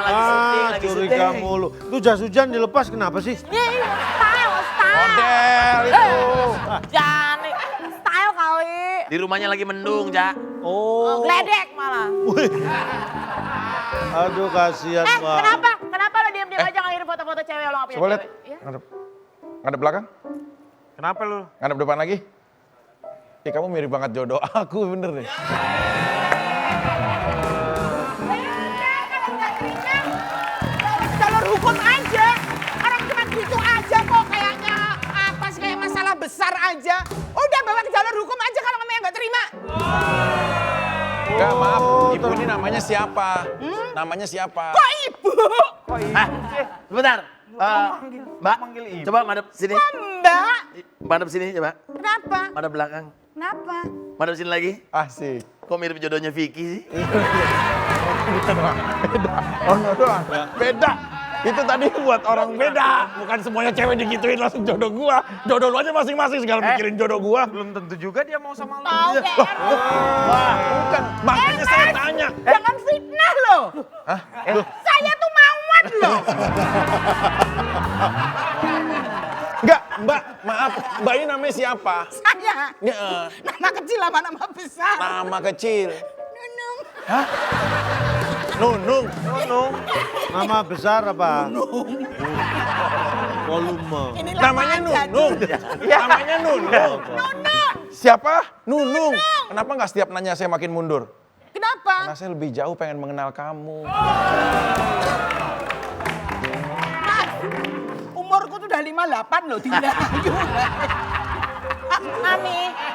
lagi syuting, lagi curiga syuting. mulu. Itu jas hujan dilepas kenapa sih? Style. Model itu. Jangan, style kali. Di rumahnya lagi mendung, Ja. Oh. Gledek malah. Wih. Aduh kasihan Mbak. Kenapa? Kenapa lo diam-diam aja ngirim foto-foto cewek lo gak punya Coba lihat. cewek? Ya? Ngadep belakang? Kenapa lu? Ngadep depan lagi? Ih, kamu mirip banget jodoh aku, bener deh. Jalur hukum aja. Orang cuma gitu aja kok kayaknya apa sih kayak masalah besar aja. Udah bawa ke jalur hukum aja kalau kamu yang nggak terima. Enggak, maaf. Ibu ini namanya siapa? Namanya siapa? Kok ibu? Sebentar. Mbak, coba madep sini. Mbak. Madep sini coba. Kenapa? Madep belakang. Kenapa? Madep sini lagi. Asik. Kok mirip jodohnya Vicky sih? Oh, enggak doang. Beda. Itu tadi buat orang beda. Bukan semuanya cewek digituin langsung jodoh gua. Jodoh lu aja masing-masing segala mikirin jodoh gua. Belum tentu juga dia mau sama lu. Tahu Wah, bukan. Makanya saya tanya. Jangan fitnah loh. Hah? Saya tuh mauan loh. Enggak, Mbak, maaf. Mbak ini namanya siapa? Saya. Ya, Nama kecil apa nama besar? nama kecil. Nunung. Nunung. Nunung. Nama besar apa? Volume. Ini Namanya lama aja, Nunung. Namanya Nunung. Nunung. Siapa? Nunung. Kenapa nggak setiap nanya saya makin mundur? Kenapa? Karena saya lebih jauh pengen mengenal kamu. Mas, umurku tuh udah 58 loh, tidak.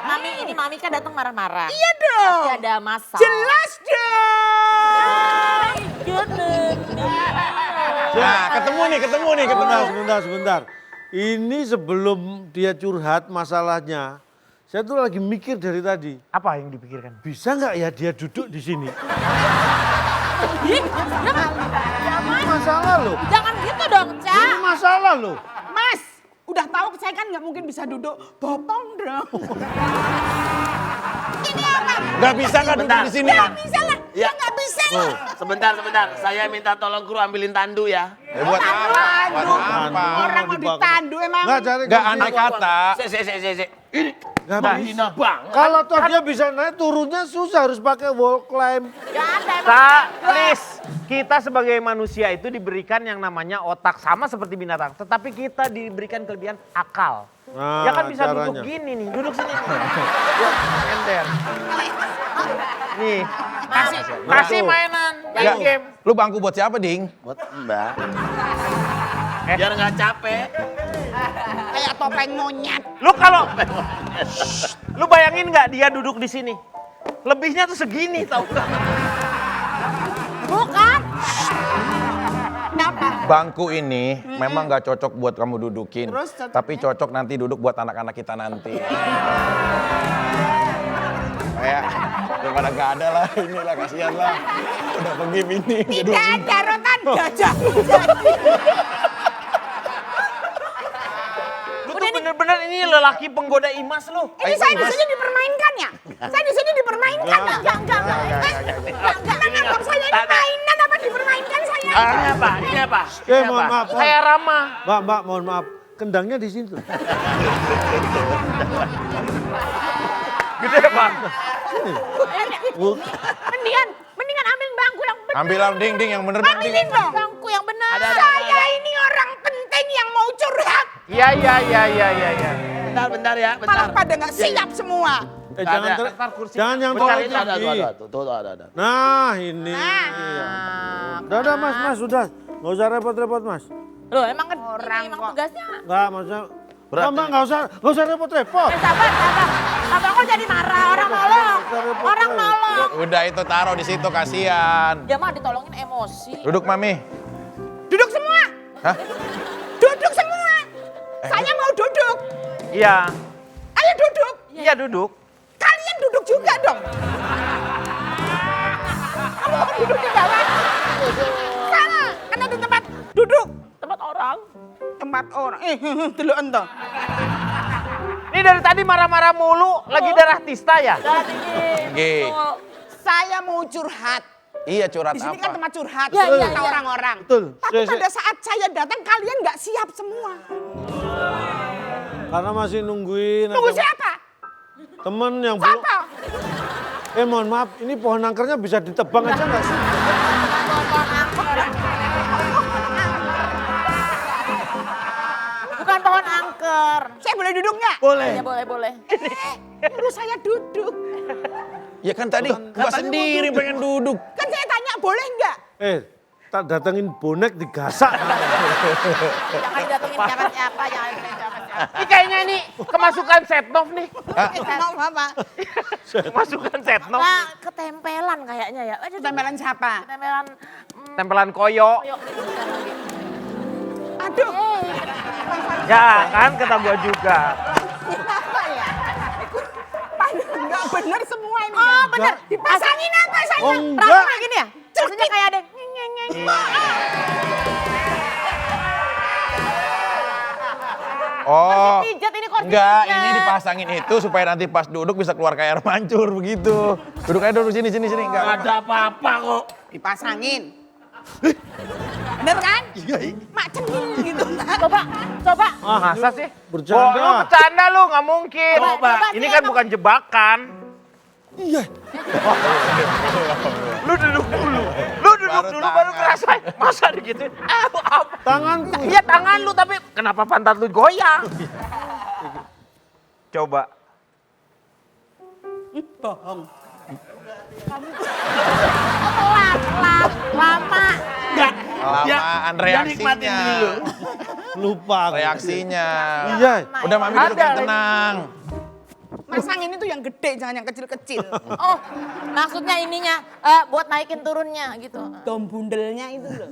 Mami, ini Mami kan datang marah-marah. Iya dong. Pasti ada masalah. Jelas dong. Nah, ketemu nih. Sebentar. Ini sebelum dia curhat masalahnya, saya tuh lagi mikir dari tadi. Apa yang dipikirkan? Bisa nggak ya dia duduk di sini? Jangan, Masalah loh. jangan gitu dong, Ca. Ini masalah loh. Mas, udah tahu saya kan nggak mungkin bisa duduk bopong dong. Ini apa? Nggak bisa nggak duduk di sini? Nggak bisa lah. Ya. Ya nggak bisa Oh, lah. sebentar. Saya minta tolong kru ambilin tandu ya. Buat apa? Buat Tandu. apa? Orang mau ditandu emang. Nggak cari Nggak kursi. andai kata. Se. Ini Nggak mahina bisa. banget. Kalau toh dia bisa naik, turunnya susah harus pakai wall climb. Gak ada emang. Kak, please. Kita sebagai manusia itu diberikan yang namanya otak sama seperti binatang. Tetapi kita diberikan kelebihan akal. Nah, Ya kan bisa caranya. duduk gini nih, duduk sini. Enter. Nih, kasih mainan, Nggak. main game. Lu bangku buat siapa, Ding? Buat Mbak. Biar nggak capek. Kayak topeng monyet. Lu kalau, lu bayangin nggak dia duduk di sini? Lebihnya tuh segini tau gak? Bukan. Kenapa? Bangku ini memang nggak cocok buat kamu dudukin. Terus cocoknya? Tapi cocok nanti duduk buat anak-anak kita nanti. Kayak daripada nggak ada lah, inilah kasihan lah. Udah pergi ini. Tidak ada rotan gajah. Lu tuh bener-bener ini lelaki penggoda Imas lu. Ini saya di sini dipermainkan ya? Saya di sini dipermainkan. Enggak. Menganggap saya ini mainan apa dipermainkan saya? Ini apa? Mohon maaf. Kayak Rama. Mbak, mohon maaf. Kendangnya di situ. Gede Bang. Mendingan ambil bangku yang benar. Ambil ding yang bener ding. Ambilin dong. Bangku yang benar. Saya ini orang penting yang mau curhat. Iya. Bentar ya, Malah pada nggak siap semua. Jangan Ada. jangan yang Cari terlalu tinggi. Ada. Nah ini. Iya. Udah mas, sudah. Nggak usah repot-repot mas. Loh emang kan Orang ini emang kok. tugasnya. Nggak, maksudnya. Berat Mbak, ini. nggak usah repot-repot. Sabar. Abang kok jadi marah, orang nolong. Udah itu taruh di situ kasihan. Dia mah ditolongin emosi. Duduk Mami. Duduk semua. Hah? Duduk semua. Saya mau duduk. Iya. Ayo duduk. Iya duduk. Kalian duduk juga dong. Kamu mau duduk di bawah? Sana. Kan ada tempat duduk. Tempat orang. Tempat orang. Dulu ento. Ini dari tadi marah-marah mulu, lagi darah tista ya? Jadi Nggih. gitu. Saya mau curhat. Iya, curhat Di sini apa? kan tempat curhat, Iya, iya, kata iya. orang-orang. Betul. Tapi Saya- pada saat saya datang kalian nggak siap semua. Karena masih nungguin. Tunggu ada siapa? Temen yang belum. Siapa? Mohon maaf, ini pohon angkernya bisa ditebang aja nggak sih? Bukan pohon angker. Saya boleh duduk nggak? Boleh. Ya boleh. Terus saya duduk. Ya kan tadi gua sendiri pengen duduk. Kan saya tanya boleh nggak? Tak datengin bonek digasak. Jangan datengin siapa-siapa, jangan datengin siapa-siapa. Ini kayaknya ini kemasukan Setnov nih. Mau apa? Kemasukan Setnov. Nah, ketempelan kayaknya ya. Tempelan siapa? Ketempelan. Tempelan koyo. Yuk. Aduh. Ya kan kata gua juga. Apa ya? Nggak bener semua ini. Oh bener. Dipasangin apa saya? Oh Rambut enggak. kayak gini ya? Rasanya kayak ada ngeng. Oh. Pijat ini kursi Enggak, pijat. ini dipasangin itu supaya nanti pas duduk bisa keluar kayak air mancur begitu. Duduk aja dulu sini enggak. Ada apa-apa kok. Dipasangin. Bener kan? Mak cemil gitu kan? Coba. Masa sih? Bercanda. Lu bercanda lu, nggak mungkin. Coba, Ini sih, kan emang. bukan jebakan. Iya. Lu duduk dulu. Lu duduk Baru dulu baru tangan. ngerasain. Masa digituin? Apa? Tanganku. Iya tangan lu tapi kenapa pantat lu goyang? Coba. Bohong. Pelan, lama. Enggak. Lamaan Dia nikmatin reaksinya. dulu. Lupa. aku. Reaksinya. Iya. Udah mami duduk Ada. yang tenang. Masangin itu yang gede, jangan yang kecil-kecil. Oh, maksudnya ininya buat naikin turunnya gitu. Dom bundelnya itu loh.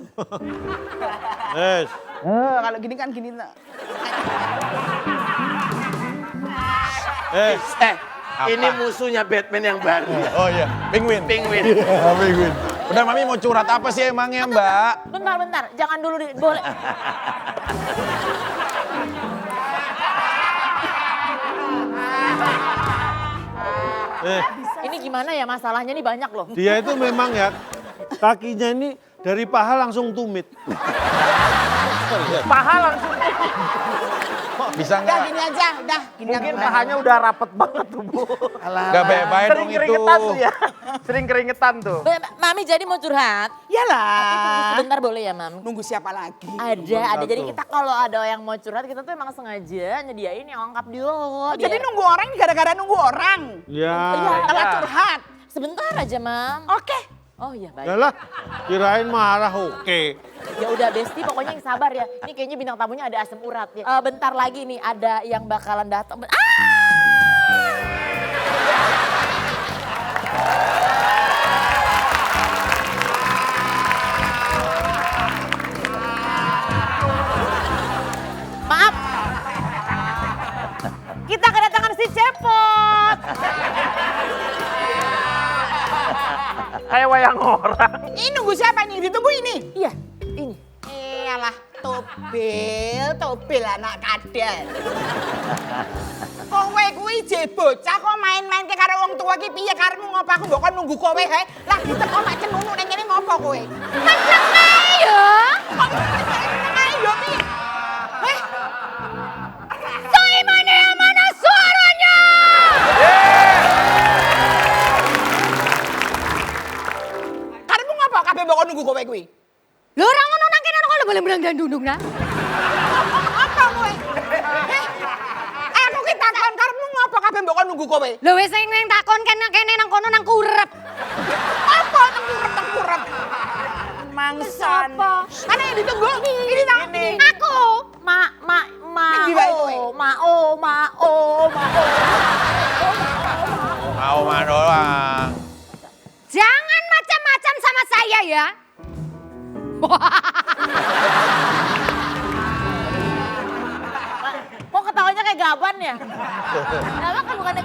Yes. Kalau gini kan gini tuh. Ini musuhnya Batman yang baru. Oh iya, penguin. Penguin. Iya, penguin. Udah mami mau curhat apa sih emangnya Mbak? Bentar, jangan dulu boleh. Ini gimana ya masalahnya nih banyak loh. Dia itu memang ya, kakinya ini dari paha langsung tumit. Paha langsung. Bisa Udah nggak? gini aja, udah. Gini Mungkin aja. pahanya udah rapet banget tuh Bu. Nggak bye-bye dong Sering itu. keringetan tuh ya. Sering keringetan tuh. Mami jadi mau curhat. Tapi tunggu Yalah. sebentar boleh ya, Mam? Nunggu siapa lagi? Ada. Jadi kita kalau ada yang mau curhat, kita tuh emang sengaja nyediain yang lengkap dulu. Jadi nunggu orang ini gara-gara nunggu orang. Ya. Kalau curhat. Sebentar aja, Mam. Oke. Oh iya, baik. Yalah, kirain marah oke. Ya udah Besti, pokoknya yang sabar ya. Ini kayaknya bintang tamunya ada asam urat ya. Bentar lagi nih ada yang bakalan datang. Maaf. Kita kedatangan si Cepot. Kayak wayang orang. Ini nunggu siapa nih? Ditunggu ini. Iya, ini. Iyalah, Tobil anak kadal. Kowe kuwi je bocah kok main-main ke karo wong tua ki piye karepmu ngopo aku mbok kon nunggu kowe hae. Lah diteko mak cenunu ning kene ngopo kowe? Ayo. Ayo piye? Saya mana suaranya? Karepmu ngopo kabeh mbok kon nunggu kowe kuwi? Lho ora ngono nang kene kok boleh bilang gandundung nah. Apa kowe? Aku ki takon karepmu ngopo kabeh mbok kon nunggu kowe? Lho wis sing takon kene nang kono nang kurep. Apa tengkurep-tengkurep? Mangsan. Mana yang ditunggu? Ini tak? Aku. Tinggi bae kowe. Mao. Mau mah doang. Jangan macam-macam sama saya ya. Kok ketawanya kayak gaban ya? Gaban kan bukannya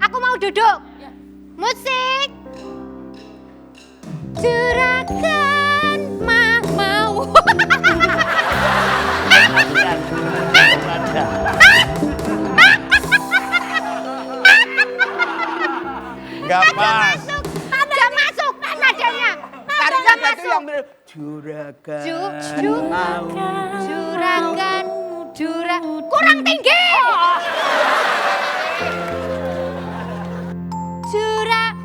Aku mau duduk. Musik. Curahkan mau. Nggak pas. Jam masuk. yang bener. Juragan. Juragan. Kurang tinggi.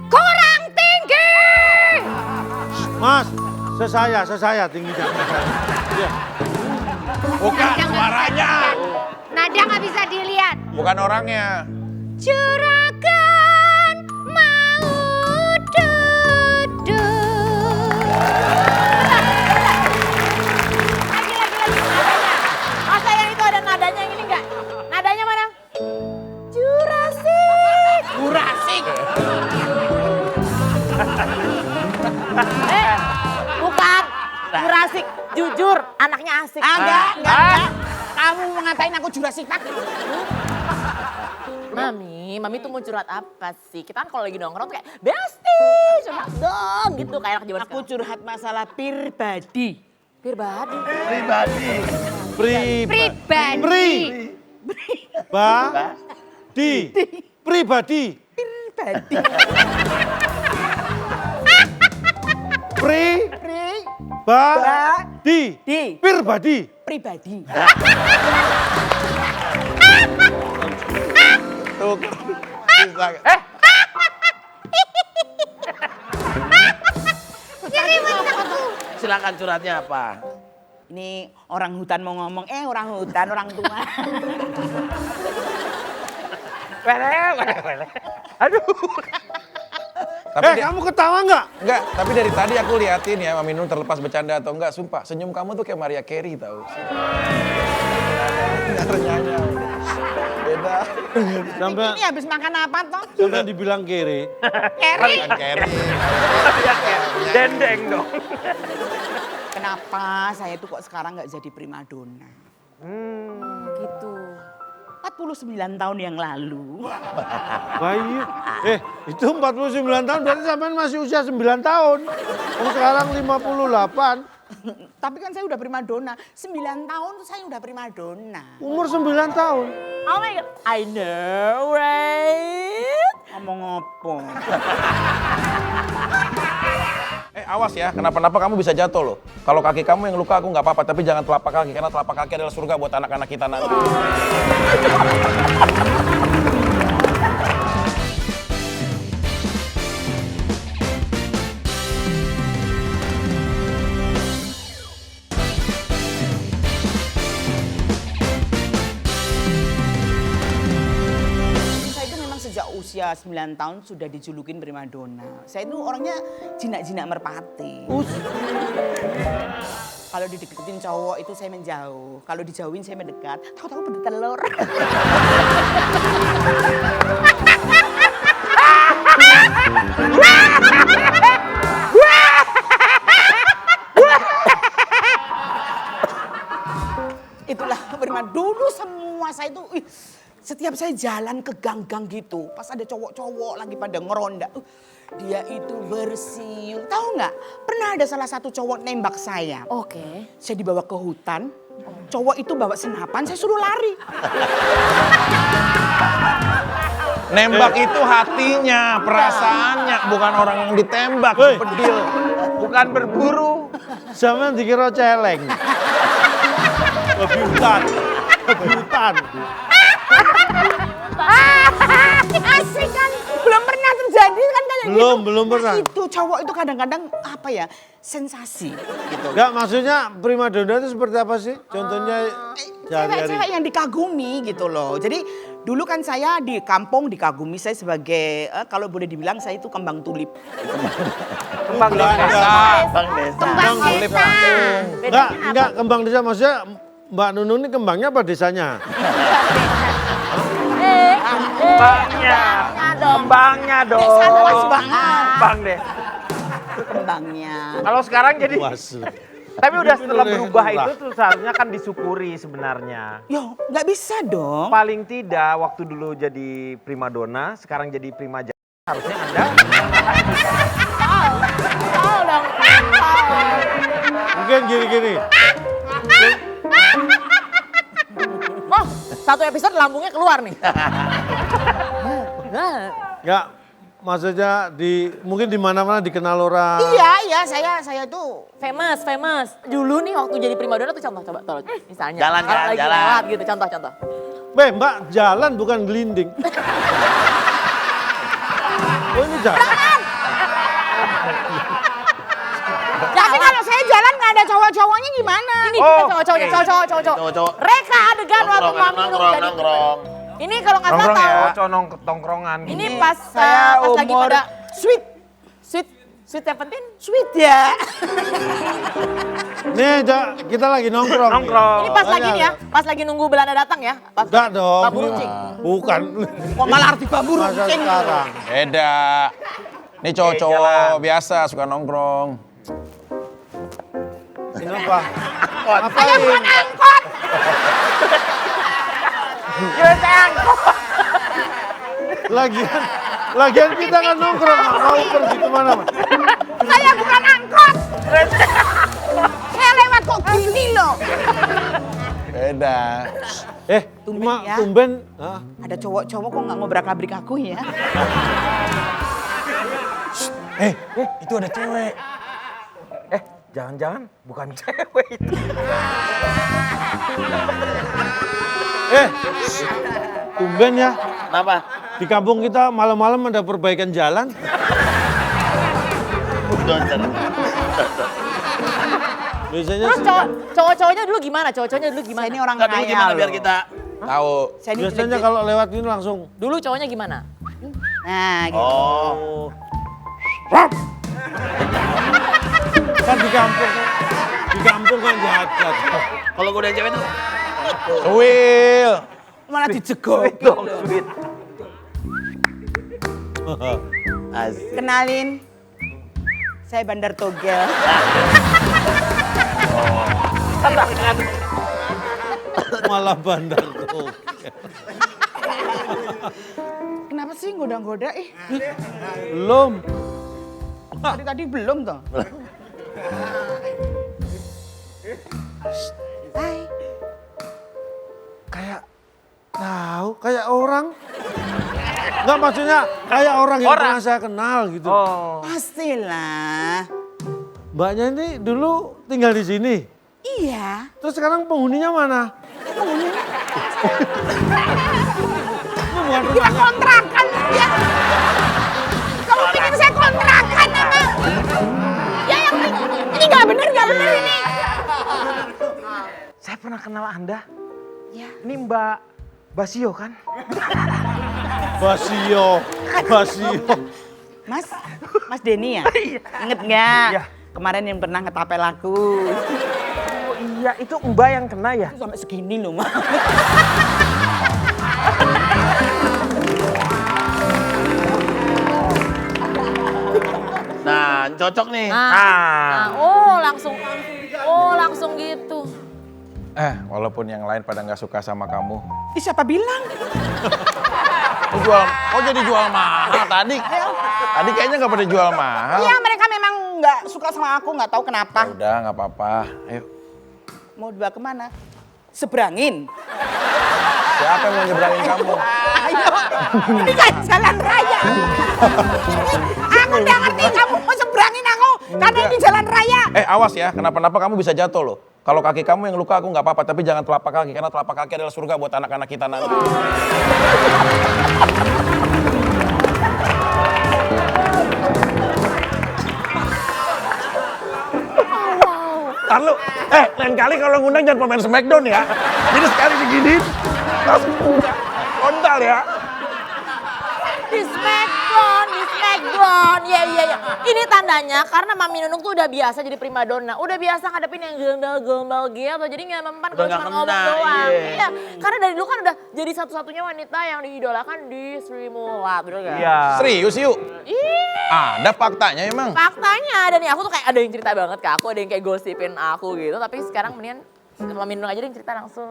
Kurang tinggi. Mas, sesaya tingginya. Iya. Bukan suaranya. Nada nggak bisa dilihat. Bukan orangnya. Juragan mau duduk. Lagi nadanya. Masa yang itu ada nadanya yang ini enggak? Nadanya mana? Jurassic. Jurassic. Bukan. Jurassic. Jujur, anaknya asik. Enggak. Kamu mengatain aku Jurassic Park. Mami tuh mau curhat apa sih? Kita kan kalau lagi nongkrong tuh kayak, Besti, curhat dong gitu. Kayak anak zaman Aku curhat masalah pribadi. Pribadi. Pribadi. Pribadi. Tuh. Bisa. Silakan curhatnya apa? Ini orang hutan mau ngomong, orang hutan, orang tua. Aduh. Tapi Kamu ketawa nggak? enggak, tapi dari tadi aku liatin ya Mami Nun terlepas bercanda atau enggak, sumpah senyum kamu tuh kayak Maria Carey tahu. Enggak ternyanya. Beda. Sampai Ini habis makan apa toh? sampai dibilang kere. Kerry. Bukan Carey. Dendeng dong. Kenapa saya tuh kok sekarang nggak jadi primadona? Gitu. 49 tahun yang lalu. Bayi. Itu 49 tahun berarti sampean masih usia 9 tahun. Sekarang 58. Tapi kan saya udah primadona. 9 tahun tuh saya udah primadona. Umur 9 tahun. Oh my God, I know, right? Ngomong apa? Awas ya, kenapa-napa kamu bisa jatuh loh. Kalau kaki kamu yang luka aku nggak apa-apa, tapi jangan telapak kaki karena telapak kaki adalah surga buat anak-anak kita nanti. Saya itu memang sejak usia 9 tahun sudah dijulukin primadona. Saya itu orangnya jinak-jinak merpati. Kalau dideketin cowok itu saya menjauh. Kalau dijauhin saya mendekat. Tahu-tahu bertelur. Itulah primadona. Dulu semua saya itu, setiap saya jalan ke gang-gang gitu, pas ada cowok-cowok lagi pada ngeronda, dia itu bersiul. Tahu nggak? Pernah ada salah satu cowok nembak saya. Oke. Saya dibawa ke hutan, cowok itu bawa senapan, saya suruh lari. Nembak itu hatinya, perasaannya, bukan orang yang ditembak, Hei. pedil. Bukan berburu. Sampean dikira celeng. Kebutan. Asik kan? Belum pernah terjadi kan kayak Belum, gitu. belum pernah. Nah, itu cowok itu kadang-kadang apa ya, sensasi gitu. Enggak, maksudnya primadona itu seperti apa sih? Contohnya sehari-hari. Cewek-cewek yang dikagumi gitu loh. Jadi dulu kan saya di kampung dikagumi saya sebagai, kalau boleh dibilang saya itu kembang tulip. Kembang desa. Kembang desa. Enggak, kembang desa maksudnya Mbak Nunung ini kembangnya apa desanya? Kembangnya dong. Desa luas banget. Kembang deh. Kembangnya. Kalau sekarang jadi, Wasu. tapi udah setelah Boleh berubah murah. itu tuh seharusnya kan disyukuri sebenarnya. Yo, nggak bisa dong. Paling tidak waktu dulu jadi primadona, sekarang jadi prima jaya. Harusnya Anda Tahu dong. Mungkin gini-gini. Oh, satu episode lambungnya keluar nih. Enggak, maksudnya mungkin di mana-mana dikenal orang. Iya, saya tuh Famous. Dulu nih waktu jadi primadona tuh contoh coba tolong. Misalnya. Jalan, kalau lagi jalan. lewat gitu contoh. Mbak, jalan bukan gelinding. Oh ini jalan. Tapi kalau saya jalan nggak ada cowok-cowoknya gimana? Ini kita cowok-cowoknya, cowok-cowok. Cowok-cowok. Reka adegan waktu mami minum jadi. Nongkrong. Ini kalau nggak salah Nongkrong ya, tahu. cowok tongkrongan. Ini pas saya pas lagi umur pada sweet sweet 17. sweet ya. Nih, kita lagi nongkrong. Nongkrong. Ini pas lagi nih ya, pas lagi nunggu Belanda datang ya. Pas Enggak dong. Bambu runcing. Bukan. Kok malah arti bambu Masa runcing? sekarang. Beda. Ini cowok-cowok biasa suka nongkrong. Kenapa? Saya bukan angkot. Lagian kita kan nongkrong, nggak mau pergi kemana Mas. Saya bukan angkot. Saya lewat kok gini loh. Beda. Cuma ya. tumben. Hah? Ada cowok-cowok kok nggak ngobrak-abrik aku ya? Itu ada cewek. Jangan-jangan bukan cewek itu. Tumben ya. Kenapa? Di kampung kita malam-malam ada perbaikan jalan. Doncer. Biasanya Terus sih- cowok-cowoknya dulu gimana? Cowok-cowoknya dulu gimana? Saya ini orang Nggak, dulu kaya gimana loh. biar kita Tahu. Saya ini biasanya jelek-jelek. kalau lewat ini langsung. Dulu cowoknya gimana? Nah gitu. Oh. Kan di kampung kan jahat. Kalau gue udah cewek tuh. Will. Malah dijegok. Sweet. Asik. Kenalin. Saya Bandar Togel. Malah bandar tuh. Kenapa sih goda-goda ih? Belum. Tadi belum toh. Hai. Kayak tahu, kayak orang. Enggak maksudnya kayak orang yang pernah saya kenal gitu. Oh. Pastilah. Mbaknya ini dulu tinggal di sini. Iya. Terus sekarang penghuninya mana? Penghuninya Itu bukan dia rumahnya. kontrakan ya. Kamu pikir saya kontrakan apa? Ya yang ini nggak bener ini. Saya pernah kenal Anda. Ya. Ini Mbak Basio kan? Basio. Mas Denny ya? Ingat nggak? Iya. Kemarin yang pernah ngetapel aku. Oh iya, itu Mbak yang kena ya? Sampai segini loh, Mas. Nah, cocok nih. Langsung gitu. Walaupun yang lain pada nggak suka sama kamu. Ih, siapa bilang? Jadi jual mahal tadi. Tadi kayaknya nggak pada jual mahal. Iya, mereka memang nggak suka sama aku, nggak tahu kenapa. Udah nggak apa-apa. Ayo. Mau dibawa kemana? Seberangin. Siapa yang mau nyebrangin kamu? Ayo, ini kan jalan raya. Aku nggak ngerti kamu mau seberangin aku, karena ini jalan raya. Awas ya, kenapa-napa kamu bisa jatuh loh. Kalau kaki kamu yang luka aku nggak apa-apa, tapi jangan telapak kaki karena telapak kaki adalah surga buat anak-anak kita nanti. Lalu, lain kali kalau ngundang jangan pemain Smackdown ya. Jadi sekali diginiin, langsung kontal ya. Di Smackdown. Iya. Ini tandanya karena Mami Nunung tuh udah biasa jadi primadona. Udah biasa ngadepin yang gombal-gombal gitu. Jadi nggak mempan kalau Udah cuma nggak ngomong kena, doang. iya. Iya. Karena dari dulu kan udah jadi satu-satunya wanita yang diidolakan di Sri Mulat. Bener gak? Iya. Serius yuk. Iya. Ada faktanya emang. Faktanya ada nih. Aku tuh kayak ada yang cerita banget ke aku. Ada yang kayak gosipin aku gitu. Tapi sekarang mendingan Mami Nunung aja yang cerita langsung.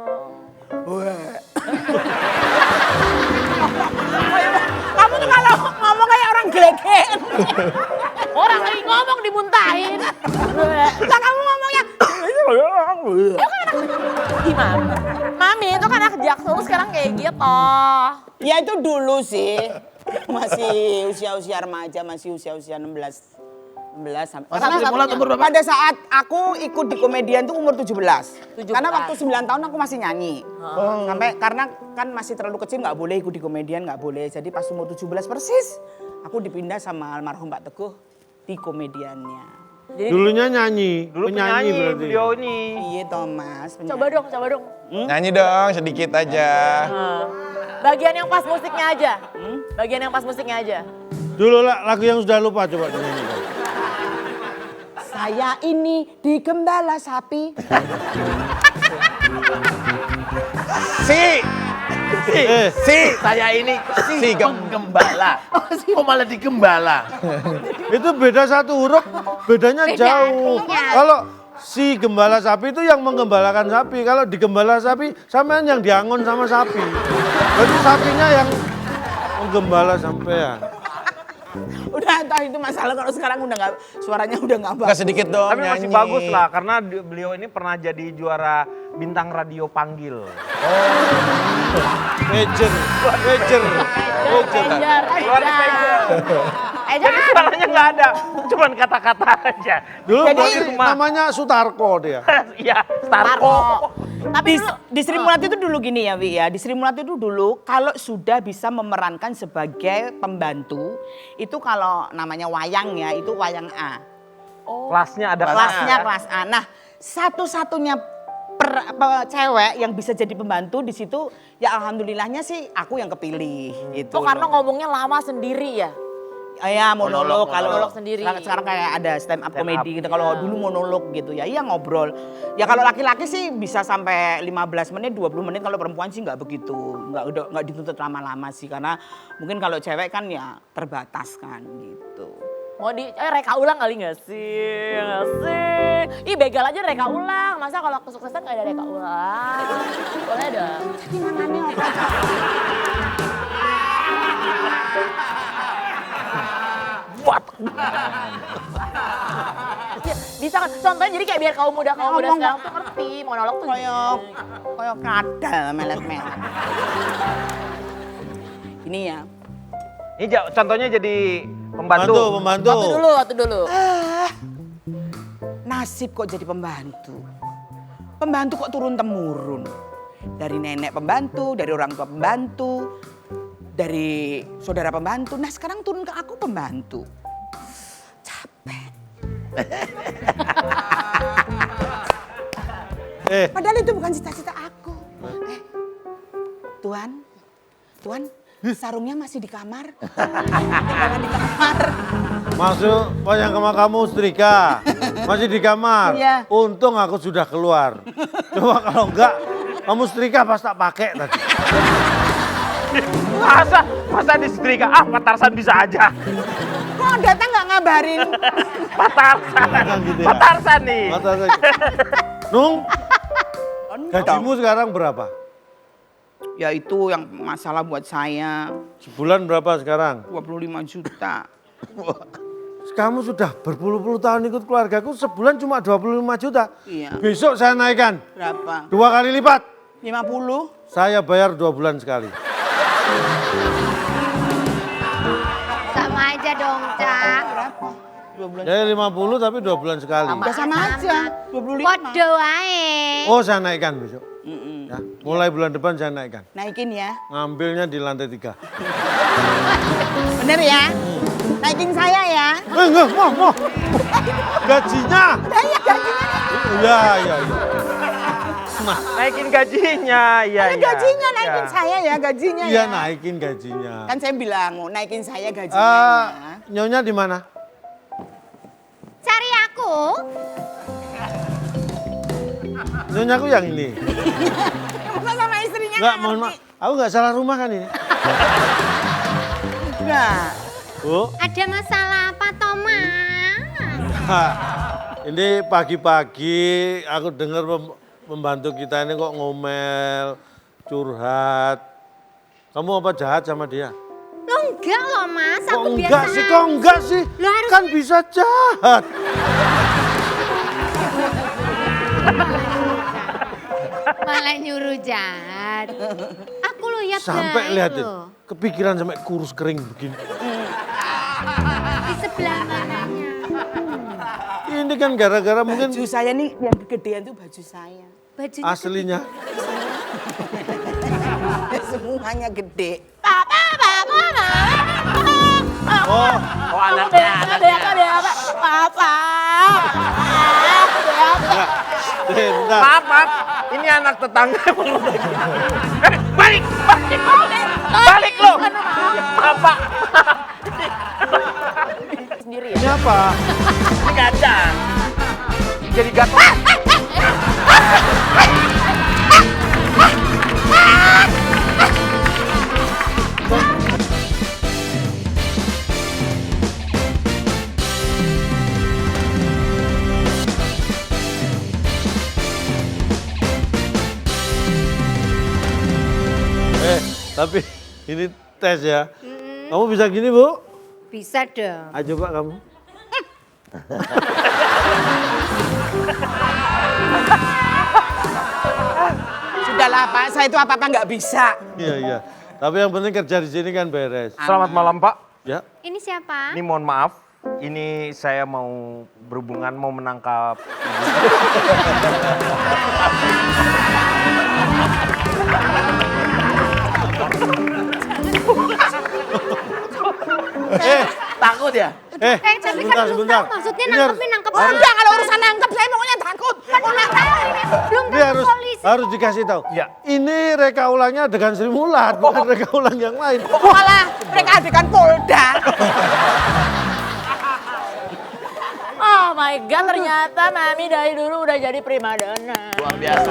Kamu tuh kalau ngomong kayak orang gelegen. Orang lagi ngomong dimuntahin. Lah kamu ngomongnya. Gimana? Mami itu kan anak jaksel sekarang kayak gitu. Ya itu dulu sih. Masih usia-usia remaja, masih usia-usia 16 sampai. Masa Trimullah umur berapa? Pada saat aku ikut di komedian tuh umur 17. Karena waktu 9 tahun aku masih nyanyi. Sampai karena kan masih terlalu kecil nggak boleh ikut di komedian, nggak boleh. Jadi pas umur 17 persis aku dipindah sama almarhum Pak Teguh di komediannya. Jadi Dulunya nyanyi, Dulu penyanyi penyanyi berarti. beliau ini. Iya Thomas. coba dong. Nyanyi dong sedikit aja. Bagian yang pas musiknya aja. Bagian yang pas musiknya aja. Dulu lagu yang sudah lupa coba dinyanyikan. Saya ini digembala sapi. Saya ini si gembala. Kok malah digembala? Itu beda satu huruf, bedanya Beda jauh. artinya. Kalau si gembala sapi itu yang menggembalakan sapi. Kalau digembala sapi, sampean yang diangon sama sapi. Berarti sapinya yang menggembala sampean. Udah entah itu masalah kalau sekarang udah nggak suaranya udah nggak bagus. Enggak sedikit dong Tapi masih nyanyi. bagus lah karena beliau ini pernah jadi juara bintang radio panggil. Ejer. Jadi suaranya nggak ada, cuman kata-kata aja. Dulu Jadi berarti namanya Sutarko dia. Iya, Starko. Tapi dulu, Di Sri Mulat itu dulu gini ya Wi ya, di Sri Mulat itu dulu kalau sudah bisa memerankan sebagai pembantu, itu kalau namanya wayang ya, itu wayang A. Kelasnya ada Kelasnya kelas. kelas A. Nah, satu-satunya cewek yang bisa jadi pembantu di situ, ya alhamdulillahnya sih aku yang kepilih gitu. oh karena ngomongnya lama sendiri ya. Ya monolog kalau monolog sendiri. Sekarang kayak ada stand up Stand comedy up, gitu. Kalau dulu monolog gitu ya, iya ngobrol. Ya kalau laki-laki sih bisa sampai 15 menit, 20 menit. Kalau perempuan sih nggak begitu, nggak dituntut lama-lama sih karena mungkin kalau cewek kan ya terbatas kan gitu. Mau reka ulang kali nggak sih? Nggak sih? Ih begal aja reka ulang. Masa kalau kesuksesan nggak ada reka ulang? Boleh dong. Jadi namanya apa? Ya, bisa kan? Contohnya jadi kayak biar kaum muda Ngomong sekarang tuh ngerti monolog tuh. Koyok kadal melet-melet. Ini ya. Ini contohnya jadi pembantu. Pembantu. Waktu dulu. Nasib kok jadi pembantu. Pembantu kok turun-temurun. Dari nenek pembantu, dari orang tua pembantu, dari saudara pembantu. Nah sekarang turun ke aku pembantu. Capek. Padahal itu bukan cita-cita aku. Tuan, sarungnya masih di kamar. Jangan di kamar. Maksud yang sama kamu setrika, masih di kamar. Iya. Untung aku sudah keluar. Coba kalau enggak, kamu setrika pas tak pakai tadi. Masa disetrika? Pak Tarsan bisa aja. Kok datang nggak ngabarin? Pak Tarsan. Gitu ya. Pak Tarsan nih. Mata saya. Nung, gajimu sekarang berapa? Ya itu yang masalah buat saya. Sebulan berapa sekarang? 25 juta. Kamu sudah berpuluh-puluh tahun ikut keluargaku, sebulan cuma 25 juta. Iya. Besok saya naikkan Berapa? 2 kali lipat. 50? Saya bayar 2 bulan sekali. Sama aja dong, Cak. Berapa? 2 bulan. Jadi 50 tapi 2 bulan sekali. Udah sama aja. 25. Podo wae. Oh saya naikkan besok. Ya, mulai bulan depan saya naikkan. Naikin ya. Ngambilnya di lantai 3. Bener ya? Naikin saya ya. Enggak, mau. Gajinya. Iya gajinya. Iya. Naikin gajinya, iya. Gajinya naikin saya ya gajinya Iya ya. naikin gajinya. Kan saya bilang mau naikin saya gajinya. Nyonya di mana? Cari aku. Nyonya aku yang ini. Masa sama istrinya Enggak, mohon maaf. Aku nggak salah rumah kan ini? Enggak. Bu, Ada masalah apa, Thomas? ini pagi-pagi aku dengar pembantu kita ini kok ngomel, curhat. Kamu apa jahat sama dia? Lo enggak loh, Mas. Kok Aku enggak biasa sih? Kok enggak sih? Lo harus- Kan bisa jahat. malah nyuruh jahat. Aku lo loh ya Sampai baik lihatin, loh. kepikiran sampai kurus kering begini. Di sebelah mananya. Ini kan gara-gara mungkin Baju saya nih yang kegedean tuh baju saya. Bajunya aslinya. Semuanya gede. Oh, anaknya. Papa. bentar. Maaf. Ini anak tetangga. Balik lo. Apa? Sendiri Ini ya. apa? Ini kacang. Jadi gatot. Tapi ini tes ya. Kamu bisa gini, Bu? bisa dong. Ayo Pak kamu. Sudahlah Pak, saya itu apa-apa nggak bisa. Iya. Tapi yang penting kerja di sini kan beres. Selamat malam Pak. Ya. Ini siapa? Ini mohon maaf. Ini saya mau berhubungan, mau menangkap. Takut ya? Tapi kan belum tahu maksudnya Ini nangkep. Oh, udah kalau urusan nangkep saya pokoknya takut. Kan belum tahu ini. Belum Ini tahu harus polisi. harus dikasih tahu. Ya. Ini reka ulangnya dengan Sri Mulat, bukan reka ulang yang lain. Malah mereka adegan Polda. Oh my God, ternyata Mami dari dulu udah jadi primadona. Luar biasa.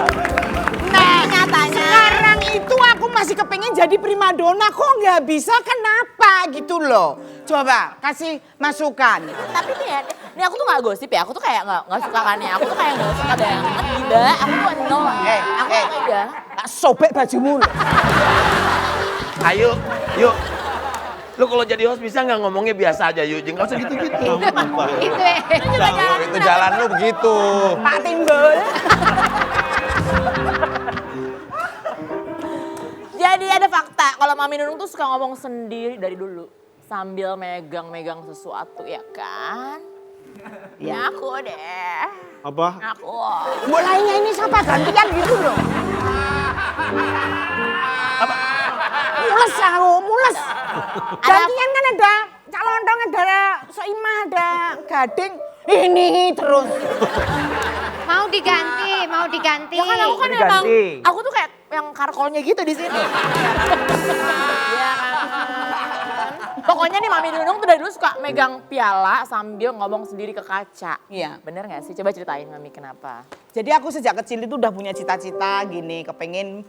Nah, nyatanya sekarang itu aku masih kepengen jadi primadona, kok nggak bisa, kenapa gitu loh. Coba kasih masukan. Tapi nih ya, ini aku tuh gak gosip ya, aku tuh kayak gak suka kan ya. Aku tuh kayak gak suka banget, gila. Aku tuh nol. Aku tuh udah. Tak sobek bajumu. Ayo, yuk. Lu kalau jadi host bisa nggak ngomongnya biasa aja yuk, jangan usah gitu-gitu. Itu ya. Itu jalan lu begitu. Pak Timbul. Jadi ada fakta, kalau Mami Nunung tuh suka ngomong sendiri dari dulu. Sambil megang-megang sesuatu, ya kan? Ya aku deh. Apa? Aku. Mulainya ini siapa gantian gitu loh. Mules aku, mules. Gantian kan ada calondong, ada Soimah, ada Gading. Ini terus. Mau diganti. Ya kan aku kan Mau emang, diganti. aku tuh kayak yang karkolnya gitu di sini. Iya kan. Pokoknya nih Mami Nunung tuh dari dulu suka megang piala sambil ngomong sendiri ke kaca. Iya. Bener gak sih? Coba ceritain Mami kenapa. Jadi aku sejak kecil itu udah punya cita-cita gini, kepengen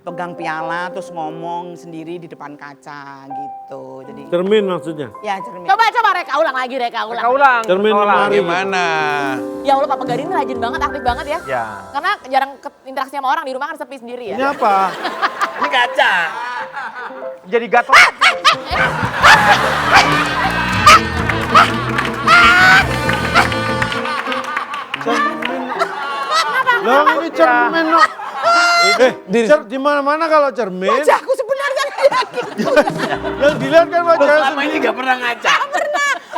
pegang piala terus ngomong sendiri di depan kaca gitu. Jadi Cermin maksudnya. ya cermin. Coba reka ulang lagi, reka ulang. Cermin lemari. Gimana? Ya Allah, Papa Gading ini rajin banget, aktif banget ya. Ya. Karena jarang interaksi sama orang, di rumah kan sepi sendiri ya. Ini apa? Ini kaca. Jadi gatot. Lah ini cermin no. Di mana-mana kalau cermin, Wajahku sebenarnya kayak gitu. yang dilihat kan Lu wajahnya selama ini nggak pernah ngaca.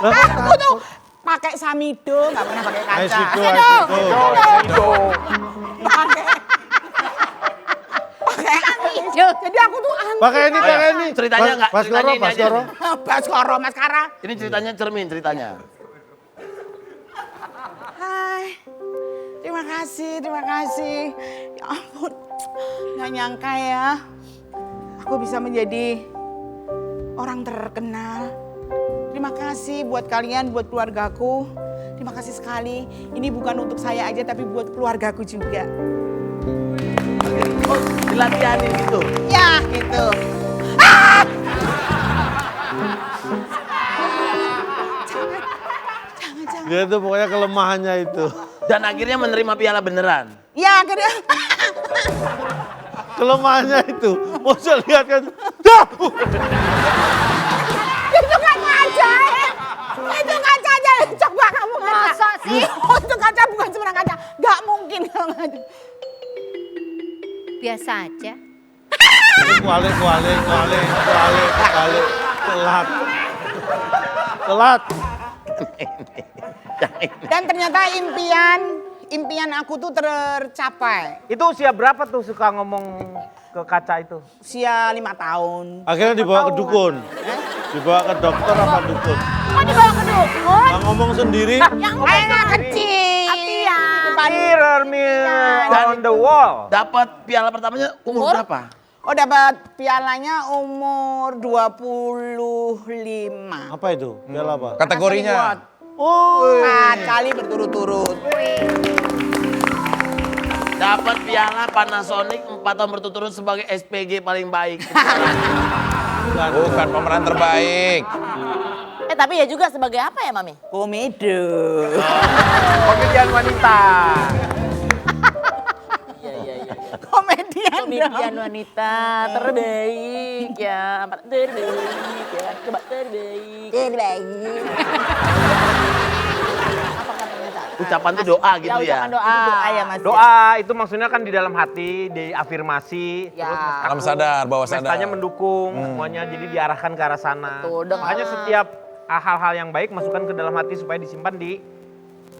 Aku tuh pakai samido, nggak pernah pakai kaca. Aisido. Jadi aku tuh aneh. Pakai ini. Ceritanya nggak? Ceritanya ini aja. Baskoro, maskara. Ini ceritanya cermin ceritanya. Hai, terima kasih. Ya ampun, nggak nyangka ya. Aku bisa menjadi orang terkenal. Terima kasih buat kalian, buat keluargaku. Terima kasih sekali. Ini bukan untuk saya aja, tapi buat keluargaku juga. Oh, dilatihanin gitu. Ya, gitu. Jangan. Dia itu pokoknya kelemahannya itu. Dan akhirnya menerima piala beneran. Ya, akhirnya. Kelemahannya itu. Mau saya lihat kan. Dah! Itu kan kaca. Itu kaca aja. Coba kamu ngaca. Masa sih? Oh, itu kaca bukan sembarang kaca. Gak mungkin kalau ngaca. Biasa aja. Kualik. Telat. Dan ternyata impian aku tuh tercapai. Itu usia berapa tuh suka ngomong ke kaca itu? Usia 5 tahun. Akhirnya dibawa ke dukun. Dibawa ke dokter apa dukun? Kok dibawa ke dukun? Nggak ngomong sendiri. Yang Anak kecil. Atian. Mirror on the wall. Dapat piala pertamanya umur berapa? Oh dapat pialanya umur 25. Apa itu? Piala apa? Kategorinya. Oh, 4 kali berturut-turut. Dapat piala Panasonic 4 tahun berturut-turut sebagai SPG paling baik. Bukan pemeran terbaik. Tapi ya juga sebagai apa ya Mami? Komedo. Komedian wanita. Iya. Komedian. Komedian wanita terbaik ya. Terbaik ya. Coba terbaik. Terbaik. Apa katanya Kak? Ucapan itu doa gitu ya. Ucapan doa. Doa ya Mas. Doa itu maksudnya kan di dalam hati, diafirmasi. Ya. Terus Alam sadar, bawah sadar. mestanya mendukung semuanya, jadi diarahkan ke arah sana. Betul, dengan- Makanya setiap hal-hal yang baik masukkan ke dalam hati supaya disimpan di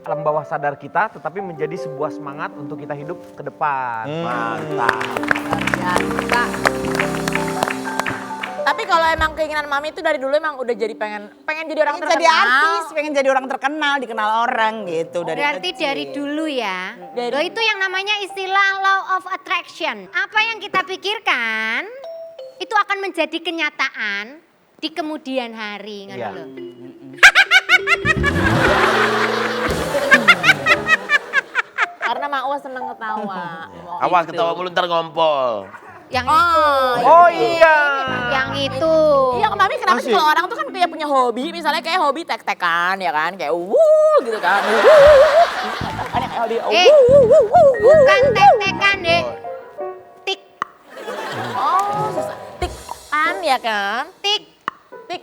alam bawah sadar kita, tetapi menjadi sebuah semangat untuk kita hidup ke depan. Mantap. Biasa. Tapi kalau emang keinginan Mami itu dari dulu emang udah jadi pengen jadi orang Pengen terkenal. jadi artis, pengen jadi orang terkenal, dikenal orang gitu dari Berarti kecil. dari dulu ya. Loh itu yang namanya istilah law of attraction. Apa yang kita pikirkan itu akan menjadi kenyataan di kemudian hari. Ngono Iya. lho. Karena Ma'wa seneng ketawa. Awas ketawa mulu ntar ngompol. Yang itu. Oh iya. Yang itu. Iya, Mami kenapa sih Masih. kalau orang tuh kan kayak punya hobi, misalnya kayak hobi tek-tekan ya kan, kayak gitu kan. Kan kayak hobi Bukan tek-tekan deh. Tik, Oh, susah. Tik-an ya kan? tik. Tik.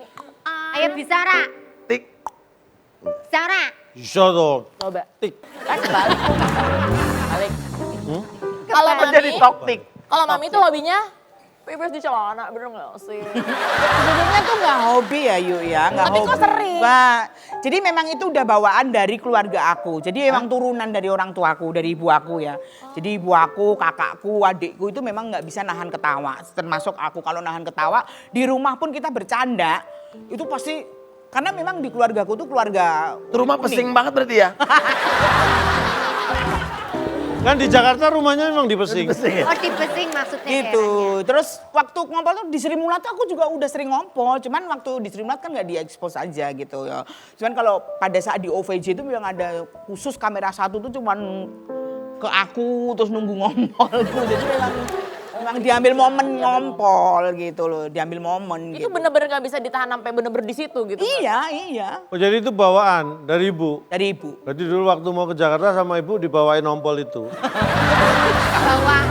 Ayo bicara. Tik. Bicara. bisa dong. Coba. Tik. Kan balik. Balik. Kalau Kok Mami, jadi toktik? kalau Mami tuh hobinya pipis di celana, bener nggak sih? Sebenarnya tuh nggak hobi ya Yu ya, nggak Tapi hobi. kok sering? Nggak. Jadi memang itu udah bawaan dari keluarga aku. Jadi memang turunan dari orang tuaku, dari ibu aku ya. Jadi ibu aku, kakakku, adikku itu memang nggak bisa nahan ketawa. Termasuk aku kalau nahan ketawa di rumah pun kita bercanda itu pasti karena memang di keluargaku tuh keluarga Itu rumah unik. pesing banget berarti ya? Kan di Jakarta rumahnya memang di Pesing. Oh di Besing maksudnya. Gitu. Terus waktu ngompol tuh di Sri Mulat tuh aku juga udah sering ngompol. Cuman waktu di Sri Mulat kan nggak diekspos aja gitu ya. Cuman kalau pada saat di OVJ itu memang ada khusus kamera satu tuh cuman ke aku terus nunggu ngompolku. Jadi memang diambil momen ngompol gitu loh. Diambil momen Itu gitu. bener-bener nggak bisa ditahan sampai bener-bener di situ gitu. Iya. Oh, jadi itu bawaan dari ibu. Dari ibu. Berarti dulu waktu mau ke Jakarta sama ibu dibawain ompol itu. Bawaan.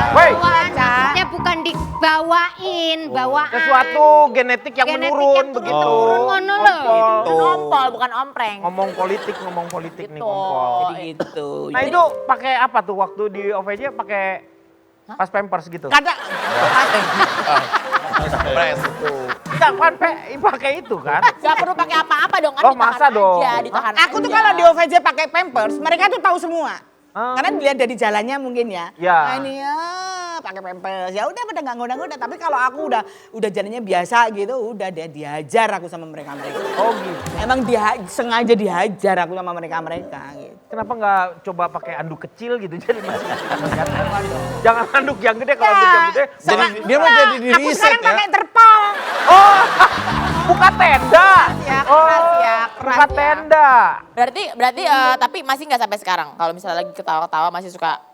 Woi. Bawaan maksudnya bukan dibawain, bawaan. Sesuatu genetik yang Genetik menurun yang begitu. turun-menurun ngono lho. Ngompol. Ngompol bukan ompreng. Ngomong politik nih Gitu. ngompol. Jadi gitu. Nah itu pakai apa tuh waktu di OVJ pakai pas pampers gitu? Kata Pres. Enggak kan pakai itu kan? Gak perlu pakai apa-apa dong kan Oh, ditahan masa dong? aja, ditahan aku tuh aja. kalau di OVJ pakai Pampers, mereka tuh tahu semua. Karena dilihat dari jalannya mungkin ya. Ya. Nah ini ya pakai Pampers. Ya udah pada nggak ngoda-ngoda. Tapi kalau aku udah jalannya biasa gitu, udah dia dihajar aku sama mereka. Oh gitu. Emang dia sengaja dihajar aku sama mereka gitu. Kenapa nggak coba pakai anduk kecil gitu jadi masih jangan anduk yang gede, kalau anduk yang gede Jadi dia mah jadi di Aku riset sekarang ya. pakai terpal. oh buka tenda. Ya, keras ya, keras Buka ya. tenda. Berarti tapi masih nggak sampai sekarang. Kalau misalnya lagi ketawa-ketawa masih suka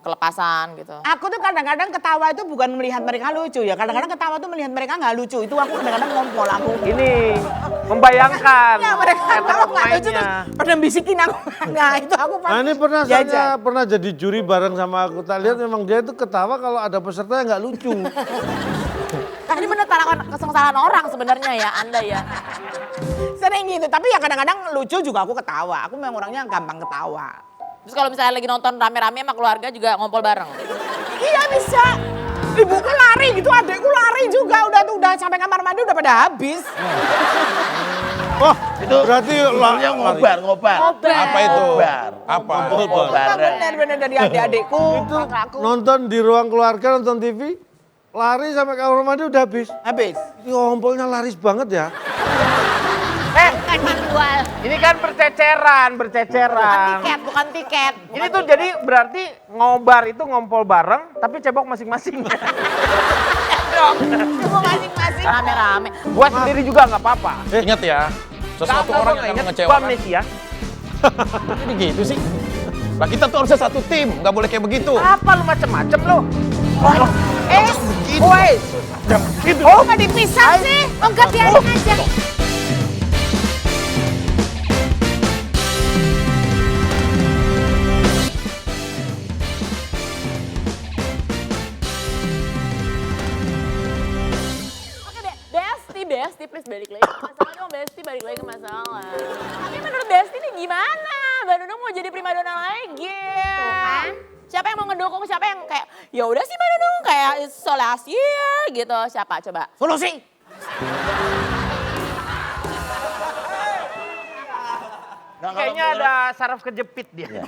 kelepasan gitu. Aku tuh kadang-kadang ketawa itu bukan melihat mereka lucu ya. Kadang-kadang ketawa tuh melihat mereka nggak lucu. Itu aku kadang-kadang ngompol aku. Ini membayangkan Ya mereka teater tahu nggak lucu pemainnya. terus pada bisikin aku. Nah itu aku Nah ini pernah diajar. saya pernah jadi juri bareng sama aku. Tak lihat memang dia itu ketawa kalau ada peserta yang nggak lucu. Ini menertawakan kesengsaraan orang sebenarnya ya Anda ya. Sering gitu, tapi ya kadang-kadang lucu juga aku ketawa. Aku memang orangnya gampang ketawa. Terus kalau misalnya lagi nonton rame-rame sama keluarga juga ngompol bareng. Iya bisa. Ibuku lari gitu, adekku lari juga. Udah sampai kamar mandi udah pada habis. Wah, Itu berarti sebetulnya ngobar. Apa itu? Ngobar. Apa? Ngobar. Bener dari adik-adikku. itu nonton di ruang keluarga, nonton TV, lari sampai kamar mandi udah habis. Habis. Ini ngompolnya laris banget ya. Bukan manual. Ini kan berceceran. Bukan tiket. Ini tuh jadi berarti ngobar itu ngompol bareng, tapi cebok masing-masing. Semua masing-masing. Rame-rame. Gua sendiri juga nggak apa-apa. Ingat ya, sesuatu Kamu orang nggak yang ingat mengecewakan. gua amnesia? Jadi gitu sih. Lah kita tuh harusnya satu tim, nggak boleh kayak begitu. Apa lu macem-macem lu? Woi. Oh, nggak dipisah sih. Enggak, biarin aja. Oke deh, Besti, please balik lagi ke masalah dong, Besti balik lagi ke masalah. Tapi menurut Besti nih gimana? Mbak Nunung mau jadi primadona lagi. kan? Siapa yang mau ngedukung, siapa yang kayak, ya udah sih Mbak Nunung kayak isolasi ya gitu. Siapa coba? Solusi. Kayaknya ada saraf kejepit dia.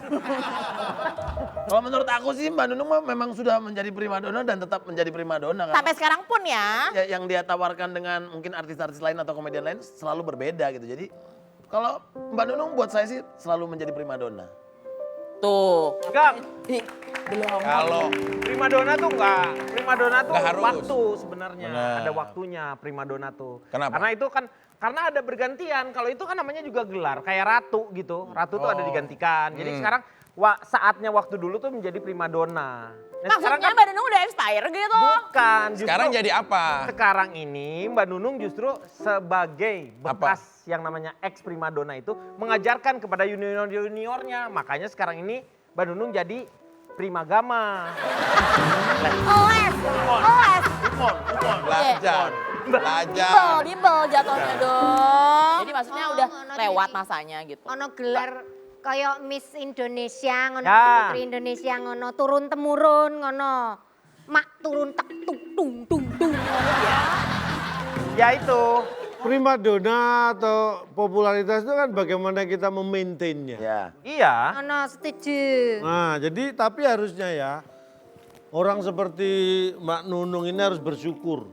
Kalau menurut aku sih Mbak Nunung mah memang sudah menjadi primadona dan tetap menjadi primadona kan. Sampai sekarang pun ya. Ya, yang dia tawarkan dengan mungkin artis-artis lain atau komedian lain selalu berbeda gitu. Jadi kalau Mbak Nunung buat saya sih selalu menjadi primadona. Tuh. Enggak, Kalau primadona tuh enggak. Primadona tuh Nggak harus. waktu sebenarnya. Benar. Ada waktunya primadona tuh. Kenapa? Karena itu kan karena ada bergantian. Kalau itu kan namanya juga gelar, kayak ratu gitu. Ratu tuh ada digantikan. Jadi sekarang saatnya waktu dulu tuh menjadi primadona. Nah, sekarang Maksudnya kan Mbak Nunung udah expire gitu. bukan. Justru sekarang jadi apa? sekarang ini Mbak Nunung justru sebagai bekas yang namanya ex primadona itu mengajarkan kepada junior-juniornya. Makanya sekarang ini Mbak Nunung jadi primagama. Oles. Belajar. Bimbel jatuhnya dong. Jadi maksudnya udah ngono lewat jadi. masanya gitu. Ono gelar kayak Miss Indonesia, ngono Ya. Putri Indonesia, ngono turun temurun, ngono mak turun tak tung tung tung tung. Ya itu. Primadona atau popularitas itu kan bagaimana kita memaintainnya. Ya. Iya. Ono setuju. Nah, jadi tapi harusnya ya orang seperti Mbak Nunung ini harus bersyukur.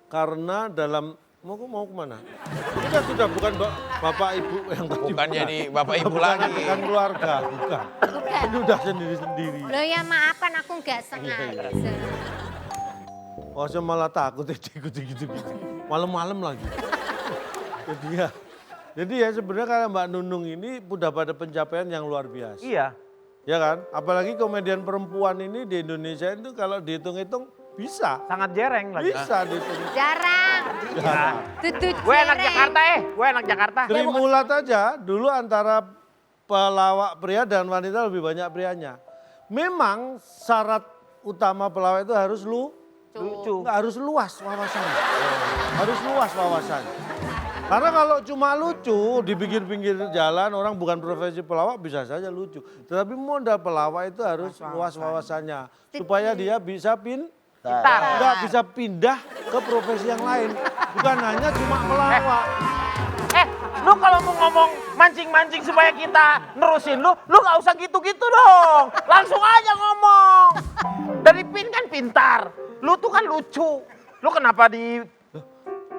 Karena dalam mau kemana? Sudah bukan bapak ibu yang tadi. Bukan jadi bapak ibu lagi. Bukan keluarga, bukan. Ini udah sendiri-sendiri. Loh ya maafkan aku nggak sengaja. Oh, saya malah takut ikut gitu. Malam-malam lagi. Jadi ya sebenarnya kalau Mbak Nunung ini udah pada pencapaian yang luar biasa. Iya. Ya kan? Apalagi komedian perempuan ini di Indonesia itu kalau dihitung-hitung bisa. Sangat jereng lagi. Bisa dihitung. Jarang. Tutut Gue anak Jakarta gue anak Jakarta. Sri Mulat aja dulu antara pelawak pria dan wanita lebih banyak prianya. Memang syarat utama pelawak itu harus Lucu. nggak harus luas wawasannya. Harus luas wawasannya. Karena kalau cuma lucu di pinggir-pinggir jalan orang bukan profesi pelawak bisa saja lucu. Tetapi modal pelawak itu harus luas wawasannya supaya dia bisa Gitar. nggak bisa pindah ke profesi yang lain. Bukan hanya cuma pelawak. Lu kalau mau ngomong mancing-mancing supaya kita nerusin lu nggak usah gitu-gitu dong. Langsung aja ngomong. Dari Pin kan pintar. Lu tuh kan lucu. Lu kenapa di...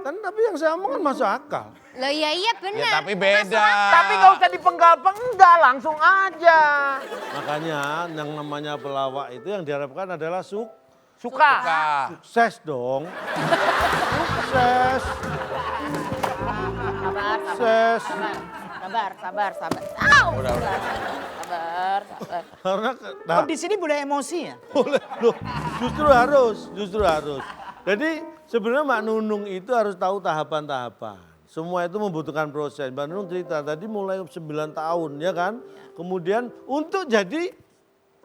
Kan tapi yang saya omong kan masuk akal. Loh iya benar. Ya tapi beda. Tapi nggak usah dipenggal-penggal, langsung aja. Makanya yang namanya pelawak itu yang diharapkan adalah Suka. sukses dong. Sukses. Sukses. Sabar. Au! Udah. Sabar. Karena Oh di sini boleh emosi ya? boleh loh. Justru harus. Jadi sebenarnya Mbak Nunung itu harus tahu tahapan-tahapan. Semua itu membutuhkan proses. Mbak Nunung cerita tadi mulai 9 tahun ya kan. Kemudian untuk jadi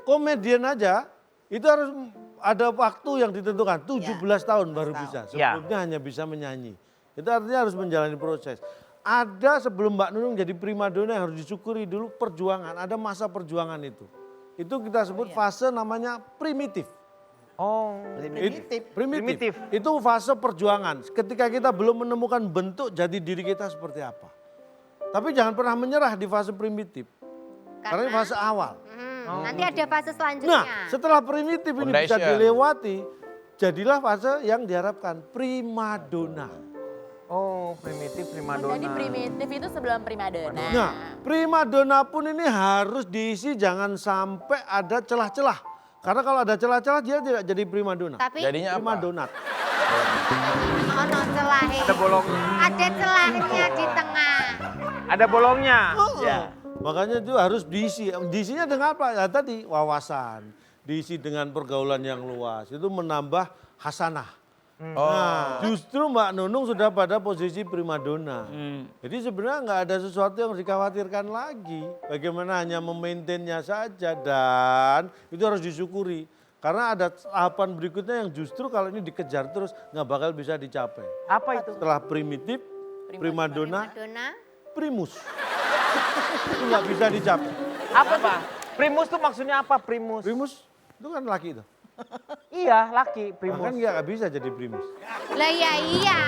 komedian aja itu harus ada waktu yang ditentukan. 17 tahun baru bisa. Sebelumnya hanya bisa menyanyi. Itu artinya harus menjalani proses. Ada sebelum Mbak Nunung jadi primadona yang harus disyukuri dulu perjuangan. Ada masa perjuangan itu. Itu kita sebut fase namanya primitif. Oh, Primitif. Itu fase perjuangan. Ketika kita belum menemukan bentuk jati diri kita seperti apa. Tapi jangan pernah menyerah di fase primitif. Karena ini fase awal. Nanti ada fase selanjutnya. Nah, setelah primitif ini bisa Foundation. dilewati, jadilah fase yang diharapkan primadona. Oh, primitif Jadi primadona. primitif itu sebelum primadona. Nah, primadona pun ini harus diisi, jangan sampai ada celah-celah. Karena kalau ada celah-celah dia tidak jadi primadona. Tapi Jadinya apa? Primadonat. ono celahe. Ada bolongnya. Ada celahnya di tengah. Ada bolongnya. Ya. Makanya itu harus diisi. Diisinya dengan apa? Ya tadi wawasan. Diisi dengan pergaulan yang luas. Itu menambah hasanah. Nah, justru Mbak Nunung sudah pada posisi primadona. Jadi sebenarnya nggak ada sesuatu yang dikhawatirkan lagi. Bagaimana hanya memaintainnya saja dan itu harus disyukuri. Karena ada tahapan berikutnya yang justru kalau ini dikejar terus nggak bakal bisa dicapai. Apa itu? Setelah primitif, primadona, Madonna. primus. Itu nggak bisa dicapai. Apa Pak? Primus tuh maksudnya apa primus? Primus itu kan laki itu. Iya, laki primus. Bahkan nggak bisa jadi primus. Lah ya iya.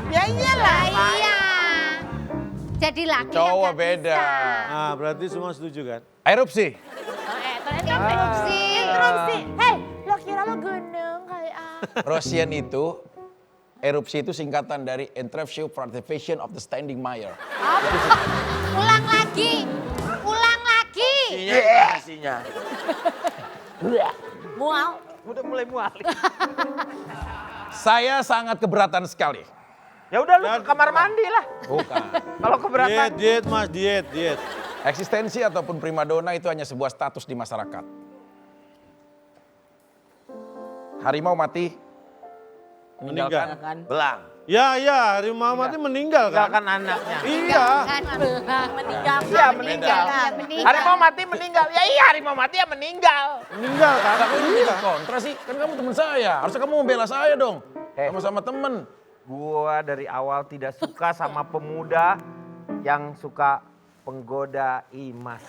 Ya iyalah. Lah iya. Jadi laki yang Cowok nggak beda. bisa. Nah, berarti semua setuju kan? Erupsi. Interupsi. Interupsi. Hei, lo kira lo gunung kali Rosien itu, erupsi itu singkatan dari Interruption for Activation of the Standing Mire. Ulang lagi. Ulang lagi. Isinya. Mual. Udah mulai mual. Saya sangat keberatan sekali. Ya udah lu ke kamar mandi lah. Bukan. Kalau keberatan. Diet mas, diet. Eksistensi ataupun primadona itu hanya sebuah status di masyarakat. Harimau mati, Meninggal. Belang. Ya, harimau mati meninggal kan? Tinggalkan anaknya. Iya. Kan Meninggal. Iya meninggal. Ya, meninggal. Harimau mati meninggal. Ya iya harimau mati ya meninggal. Meninggal kan? Kamu ini jadi kontra sih, kan kamu teman saya. Harusnya kamu membela saya dong. Sama-sama temen. Gua dari awal tidak suka sama pemuda yang suka penggoda Imas.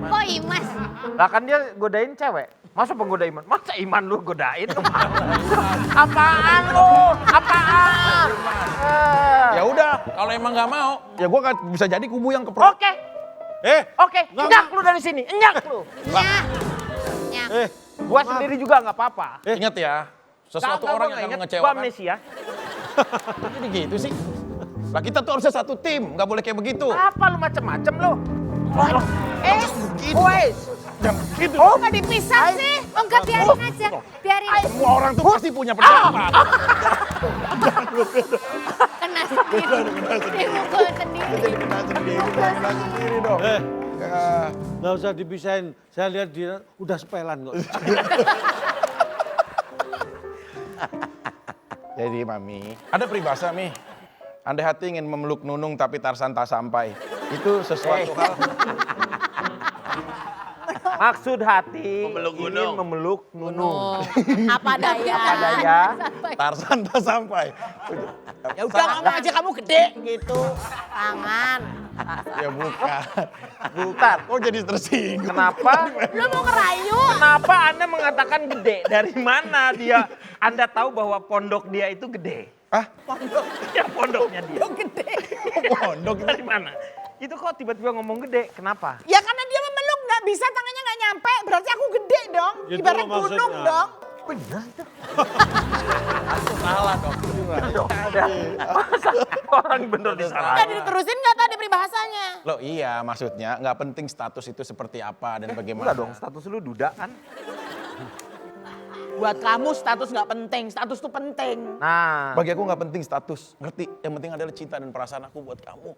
Kok Imas? Lah kan dia godain cewek. Masa penggoda Iman? Masa Iman lu godain? Apaan lu? Apaan? Ya udah, kalau emang nggak mau, ya gua kan bisa jadi kubu yang keprok. Oke, Oke, enyak lu dari sini, enyak lu. Nyak. Nyak. Gua sendiri juga nggak apa-apa. Ingat ya, sesuatu Kagak, orang gua yang nggak akan ingat. Gua mengecewakan. amnesia. Jadi gitu sih. Lah kita tuh harusnya satu tim, nggak boleh kayak begitu. Apa lu macem-macem lu? Wes. Jangan gitu. Oh, nggak dipisah sih. Oh, enggak, biarin aja. Biarin. Semua orang tuh pasti punya pendapat. Kena sendiri. Dimukul sendiri. Sendiri dong. nggak usah dipisahin. Saya lihat dia udah sepelan kok. Jadi Mami, ada peribahasa Mi. Andai hati ingin memeluk Nunung tapi Tarsan tak sampai. Itu sesuatu hal. Maksud hati Memeluk ingin gunung. memeluk Nunung. Apa daya? Apa daya? Tarsan tak sampai. Ya udah ngomong aja kamu gede gitu. Tangan. Ya bukan. Bukan. Kok jadi tersinggung? Kenapa? Lu mau ngerayu? Kenapa Anda mengatakan gede? Dari mana dia? Anda tahu bahwa pondok dia itu gede? Ah, Ya pondoknya dia. Gede. pondok. Dari mana? Itu kok tiba-tiba ngomong gede? Kenapa? Ya karena dia memeluk nggak bisa, tangannya nggak nyampe. Berarti aku gede dong. Gitu Ibarat loh gunung maksudnya. dong. Salah dong. Ada. Masa orang bener disalahin? Udah diterusin nggak tadi peribahasanya? Loh iya maksudnya nggak penting status itu seperti apa dan bagaimana. Enggak dong, status lu duda kan? Buat kamu status nggak penting, status tuh penting. Nah, Bagi aku nggak penting status, ngerti? Yang penting adalah cinta dan perasaan aku buat kamu.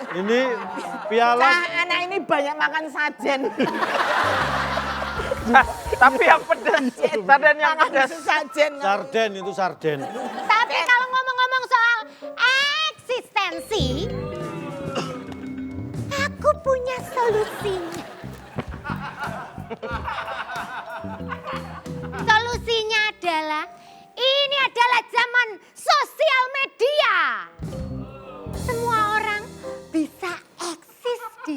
Ini piala Nah, anak ini banyak makan sajen. tapi yang pedas, sarden yang Makan pedas. sajen. sarden itu sarden. Tapi kalau ngomong-ngomong soal eksistensi, aku punya solusinya. Solusinya adalah, ini adalah zaman sosial media. Semua orang bisa eksis di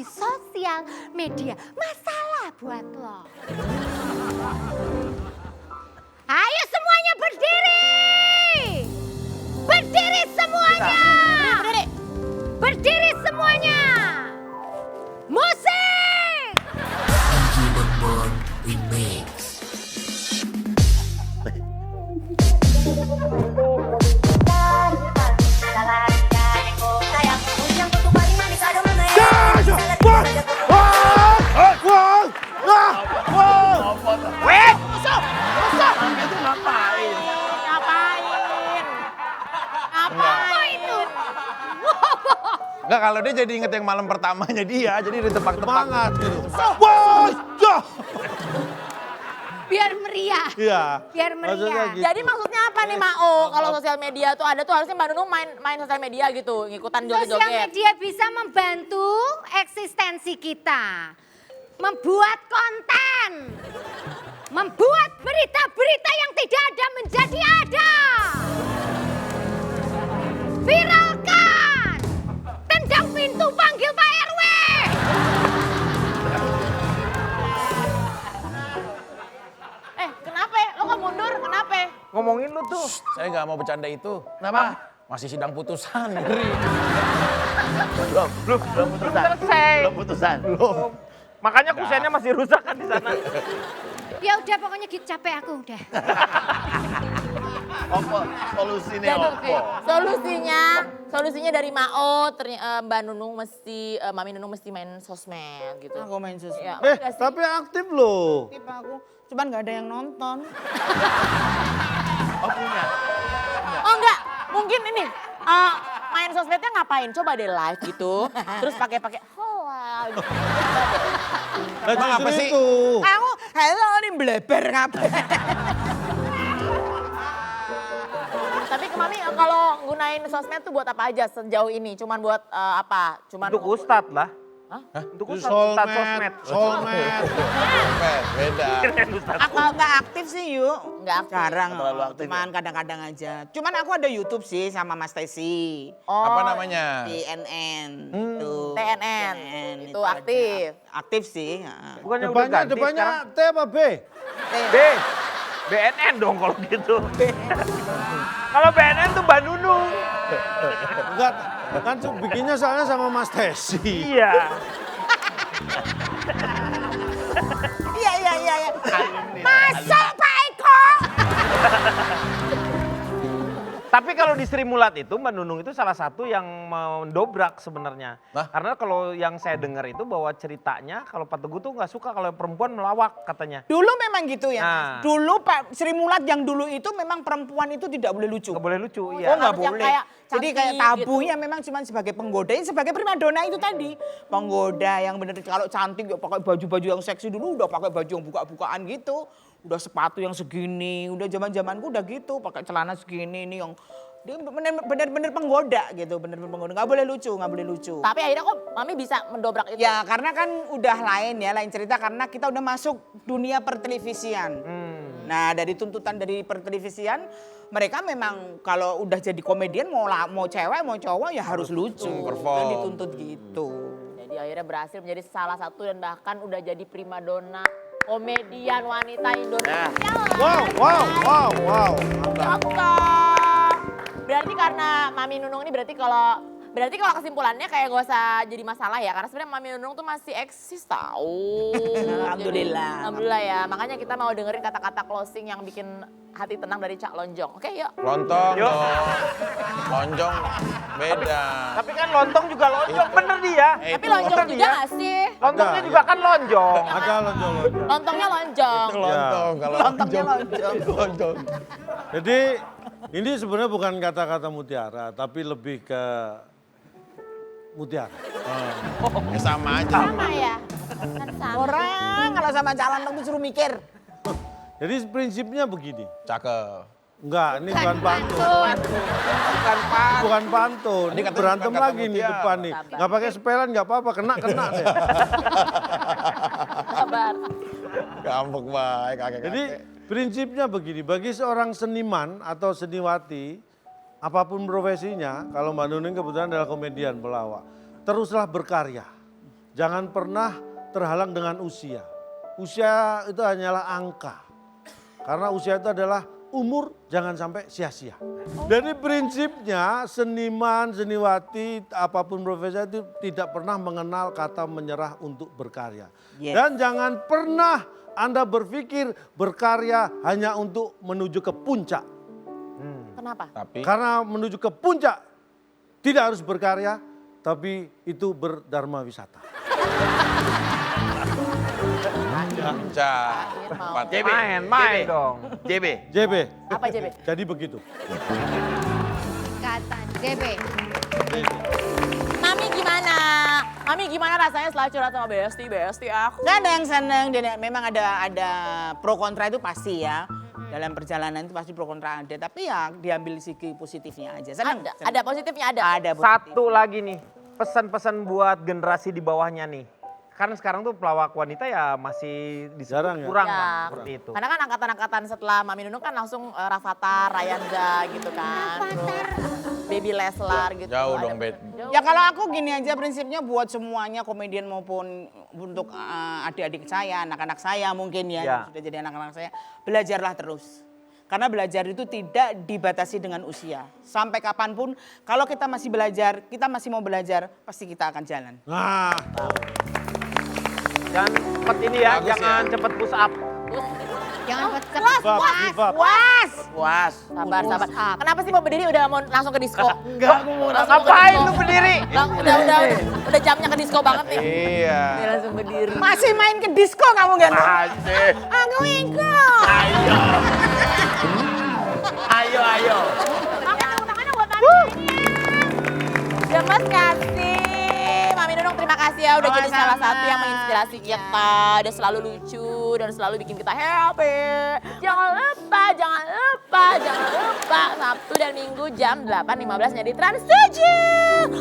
Enggak, kalau dia jadi inget yang malam pertamanya dia, jadi ditebak-tebak. Semangat gitu. Wah, ya. Biar meriah. Iya. Biar Maksudnya meriah. gitu. Jadi maksudnya apa nih Mao? Kalau sosial media tuh ada tuh harusnya Mbak Nunung main sosial media gitu, ngikutan Sosial joget-joget. media bisa membantu eksistensi kita. Membuat konten. Membuat berita-berita yang tidak ada menjadi ada. Viralkan. Tendang pintu panggil Pak RW. Kenapa? Lo kok mundur? Kenapa? Ngomongin lu tuh. Saya nggak mau bercanda itu. Kenapa? Masih sidang putusan, ngeri. Belum putusan. Selesai. Belum putusan. Makanya kusennya masih rusak kan di sana. Ya udah pokoknya gitu capek aku udah. Opo, solusinya Jadi opo. solusinya dari Mao, Mbak Nunung mesti, Mami Nunung mesti main sosmed gitu. Aku main sosmed. Ya, Eh, enggak sih? tapi aktif loh. Aktif aku, cuman nggak ada yang nonton. Oh punya. Oh enggak, mungkin ini main sosmednya ngapain? Coba deh live gitu, terus pakai hola gitu. Nah, Emang apa justru sih? itu. Aku, halo ini bleber ngapain? Tapi Mami kalau gunain sosmed tuh buat apa aja sejauh ini? Cuman buat apa? Cuman Untuk Ustadz lah. Hah? Untuk Ustadz sosmed. Soulmate. Beda. Aku nggak aktif sih yuk. Nggak aktif. Jarang. Nggak terlalu aktif Cuman kadang-kadang aja. Cuman aku ada YouTube sih sama Mas Tesi. Oh, Apa namanya? TNN. Tuh. TNN. Itu aktif. Aktif sih. Heeh. Bukannya udah ganti Depannya sekarang. T apa B? B. BNN dong kalau gitu. Kalau BNN tuh Mbak Nunung. Enggak, kan bikinnya soalnya sama Mas Tesi. Iya. Iya. Masuk Pak Eko. Tapi kalau di Sri Mulat itu Mbak Nunung itu salah satu yang mendobrak sebenarnya. Hah? Karena kalau yang saya dengar itu bahwa ceritanya kalau Pak Teguh tuh nggak suka kalau perempuan melawak katanya. Dulu memang gitu ya. Nah. Dulu Pak Sri Mulat yang dulu itu memang perempuan itu tidak boleh lucu. Nggak boleh lucu, Oh iya. nggak Harus yang boleh. kayak Jadi kayak cantik tabunya memang cuma sebagai penggoda, sebagai primadona itu tadi. Penggoda yang bener kalau cantik ya pakai baju-baju yang seksi dulu, udah pakai baju yang buka-bukaan gitu. Udah sepatu yang segini, udah zaman-zamanku udah gitu, pakai celana segini nih yang dia bener-bener penggoda gitu, bener-bener penggoda. Nggak boleh lucu. Tapi akhirnya kok Mami bisa mendobrak itu? Ya karena kan udah lain cerita karena kita udah masuk dunia pertelevisian. Nah dari tuntutan dari pertelevisian mereka memang kalau udah jadi komedian mau cewek mau cowok ya harus lucu. perform. Dan dituntut gitu. Jadi akhirnya berhasil menjadi salah satu dan bahkan udah jadi primadona komedian wanita Indonesia. Wow. Mantap. Berarti karena Mami Nunung ini berarti kalau kesimpulannya kayak gak usah jadi masalah ya. Karena sebenarnya Mami Nunung tuh masih eksis tahu. Alhamdulillah. Alhamdulillah ya. Makanya kita mau dengerin kata-kata closing yang bikin hati tenang dari Cak Lonjong. Oke yuk. Lontong Yuk. dong. Lonjong beda. Tapi kan lontong juga lonjong, bener dia. Tapi lonjong bener juga dia. gak sih? Lontongnya Ada, juga kan lonjong. Ada lonjong. Lontongnya lonjong. Itu lontong kalau Lontongnya lonjong. Itu lonjong. Jadi ini sebenarnya bukan kata-kata mutiara, tapi lebih ke mutiara. Ya sama aja. Sama ya? Kan sama. Orang kalau sama calon tuh suruh mikir. Jadi prinsipnya begini. Cakep. Enggak, ini bukan pantun. Bukan pantun. Tadi katanya Berantem bukan kata lagi nih mutiara. depan nih. Sabar. Enggak pakai sepelan enggak apa-apa, kena deh. Sabar. Gampang baik kakek. Jadi prinsipnya begini, bagi seorang seniman atau seniwati, apapun profesinya, kalau Mbak Nunung kebetulan adalah komedian pelawak, teruslah berkarya. Jangan pernah terhalang dengan usia. Usia itu hanyalah angka. Karena usia itu adalah umur, jangan sampai sia-sia. Jadi prinsipnya seniman, seniwati, apapun profesi itu tidak pernah mengenal kata menyerah untuk berkarya. Yes. Dan jangan pernah Anda berpikir berkarya hanya untuk menuju ke puncak. Kenapa? Tapi Karena menuju ke puncak tidak harus berkarya, tapi itu berdharma wisata. Cak. Mau. JB. Main dong. JB. JB, Apa JB? jadi begitu. Kata JB. JB. Mami gimana? Mami gimana rasanya setelah curhat sama Besti aku? Gak ada yang seneng, dan memang ada pro kontra itu pasti ya. Dalam perjalanan itu pasti pro kontra ada, tapi ya diambil segi positifnya aja. Seneng, seneng. Ada positifnya ada. Ada positif. Satu lagi nih, pesan-pesan buat generasi di bawahnya nih. Karena sekarang tuh pelawak wanita ya masih Jarang ya? kurang Ya, lah, seperti itu. karena kan angkatan-angkatan setelah Mami Nunung kan langsung Rafathar, Rayanda gitu kan. Terus Baby Leslar gitu. Jauh Ada- dong, Bet. Jauh. Ya kalau aku gini aja prinsipnya buat semuanya komedian maupun untuk adik-adik saya, anak-anak saya mungkin ya, Ya. yang sudah jadi anak-anak saya, belajarlah terus. Karena belajar itu tidak dibatasi dengan usia. Sampai kapanpun kalau kita masih belajar, kita masih mau belajar, pasti kita akan jalan. Nah, Dan cepet ini ya, Bagus jangan cepet push up. Jangan buat give up. Puas. Puas. Sabar, sabar. Kenapa sih mau berdiri udah mau langsung ke disco? Enggak, aku mau langsung ke Ngapain disco. lu berdiri? Udah jamnya ke disco banget nih. Iya. Dia langsung berdiri. Masih main ke disco kamu kan? Asik. Aku ikut. Ayo. Tangannya buat Mami. Gemes kasih. Mami Nunung terima kasih ya udah jadi Sama-sama. salah satu yang menginspirasi kita. Udah selalu lucu dan selalu bikin kita happy. Jangan lupa. Sabtu dan Minggu jam 8.15 di Trans 7.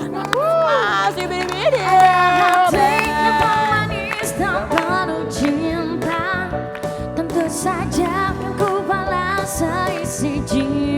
Masih bidi-bidi. Hatinya pemanis tak penuh cinta, tentu saja yang ku balas seisi jiwa.